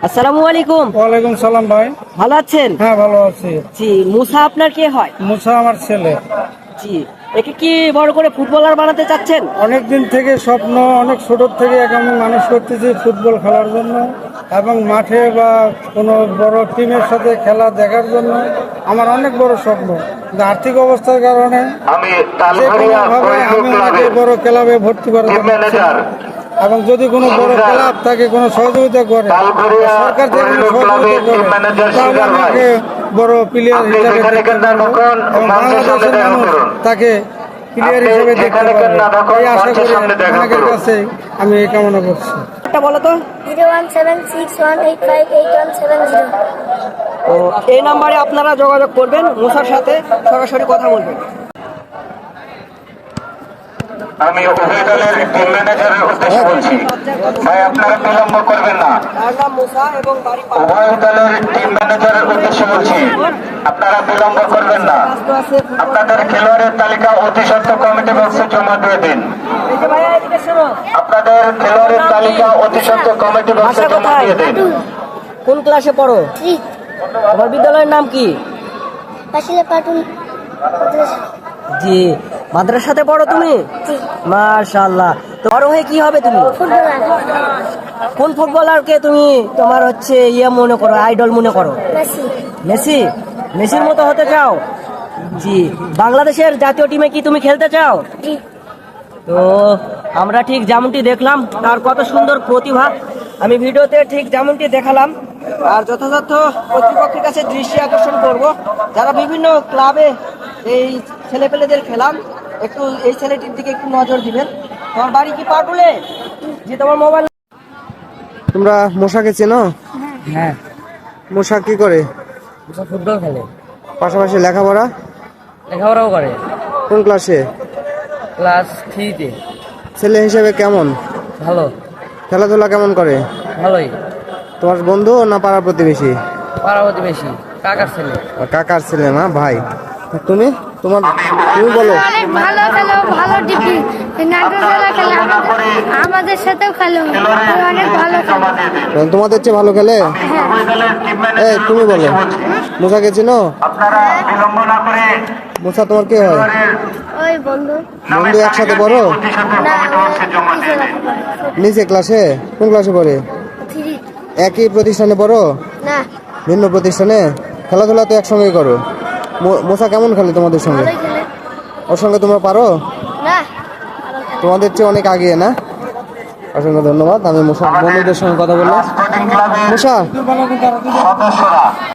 আসসালামু আলাইকুম। ওয়ালাইকুম সালাম ভাই। ভালো আছেন? হ্যাঁ ভালো আছি। জি, মুসা আপনার কে হয়? মুসা আমার ছেলে। জি, একে কি বড় করে ফুটবলার বানাতে চাচ্ছেন? অনেক দিন থেকে স্বপ্ন, অনেক ছোট থেকে একে আমি মানুষ করতেছি ফুটবল খেলার জন্য এবং মাঠে বা কোনো বড় টিমের সাথে খেলা দেখার জন্য আমার অনেক বড় স্বপ্ন। কিন্তু আর্থিক অবস্থার কারণে যে কোনোভাবে আমি ওনাকে বড় ক্লাবে ভর্তি করাতে পারছি না। এবং যদি কোনো বড় ক্লাব তাকে কোনো সহযোগিতা করে, সরকার থেকে কোনো সহযোগিতা করে, তাহলে আমাকে বড় প্লেয়ার হিসাবে দেখতে পারবো এবং বাংলাদেশের মানুষ তাকে প্লেয়ার হিসেবে দেখতে পারবো। এই আশা করি অনেকের কাছে আমি এই কামনা করছি। একটা বলো তো। 01761858170। ও, এই নাম্বারে আপনারা যোগাযোগ করবেন, মুসার সাথে সরাসরি কথা বলবেন। আমি উভয় দলের টিম ম্যানেজারের উদ্দেশ্যে বলছি, ভাই আপনারা বিলম্ব করবেন না। তার নাম মুসা এবং বাড়ি উভয় দলের টিম ম্যানেজারের উদ্দেশ্যে বলছি, আপনারা বিলম্ব করবেন না। আপনাদের খেলোয়াড়ের তালিকা অতি সত্ত্বর কমিটি বক্সে জমা দিয়ে দিন। আপনাদের খেলোয়াড়ের তালিকা অতি সত্ত্বর কমিটি বক্সে জমা দিয়ে দিন। কোন ক্লাসে পড়ো? তোমার বিদ্যালয়ের নাম কি? জি, মাদ্রাসাতে পড়ো তুমি? মাশাআল্লাহ। তো বড় হয়ে কি হবে তুমি? কোন ফুটবলারকে তুমি তোমার হচ্ছে মনে করো, আইডল মনে করো? মেসি। মেসির মতো হতে চাও? জি। বাংলাদেশের জাতীয় টিমে কি তুমি খেলতে চাও? তো আমরা ঠিক যেমনটি দেখলাম তার কত সুন্দর প্রতিভা, আমি ভিডিওতে ঠিক যেমনটি দেখালাম। আর যথাযথ কর্তৃপক্ষের কাছে দৃষ্টি আকর্ষণ করব, যারা বিভিন্ন ক্লাবে এই ছেলেপেলেদের খেলাম, একটু এই ছেলেটির দিকে একটু নজর দিবেন। তোমার বাড়ি কি পাটুলে? যে তোমার মোবাইল। তোমরা মশাকে চেনো? হ্যাঁ, মশা কি করে? ফুটবল খেলে, পাশাপাশি লেখাপড়া লেখাপড়াও করে। কোন ক্লাসে? ক্লাস 3-তে। ছেলে হিসেবে কেমন? ভালো। খেলাধুলা কেমন করে? ভালোই। তোমার বন্ধু না পাড়া প্রতিবেশী? পাড়া প্রতিবেশী, কাকার ছেলে। কাকার ছেলে না ভাই? তুমি তুমি বলো। অনেক ভালো খেলো, ভালো টিপি নাটকেরা খেলে, আমাদের সাথেও খেলো, অনেক ভালো খেলো। তোমাদের চেয়ে ভালো খেলে? এই তুমি বলো, মুসাকে চেনো? মুসা তোমার কে হয়? ওই বন্ধু। বন্ধু একসাথে পড়ো? নিচে ক্লাসে? কোন ক্লাসে পড়ে? একই প্রতিষ্ঠানে পড়ো? না, ভিন্ন প্রতিষ্ঠানে? খেলাধুলা তো একসঙ্গে করো। মোসা কেমন খেলে তোমাদের সঙ্গে? ভালোই খেলে। ওর সঙ্গে তোমরা পারো? না, তোমাদের চেয়ে অনেক আগে না? অসংখ্য ধন্যবাদ। আমি মোসা বন্ধুদের সঙ্গে কথা বললাম। মোসা সদস্যরা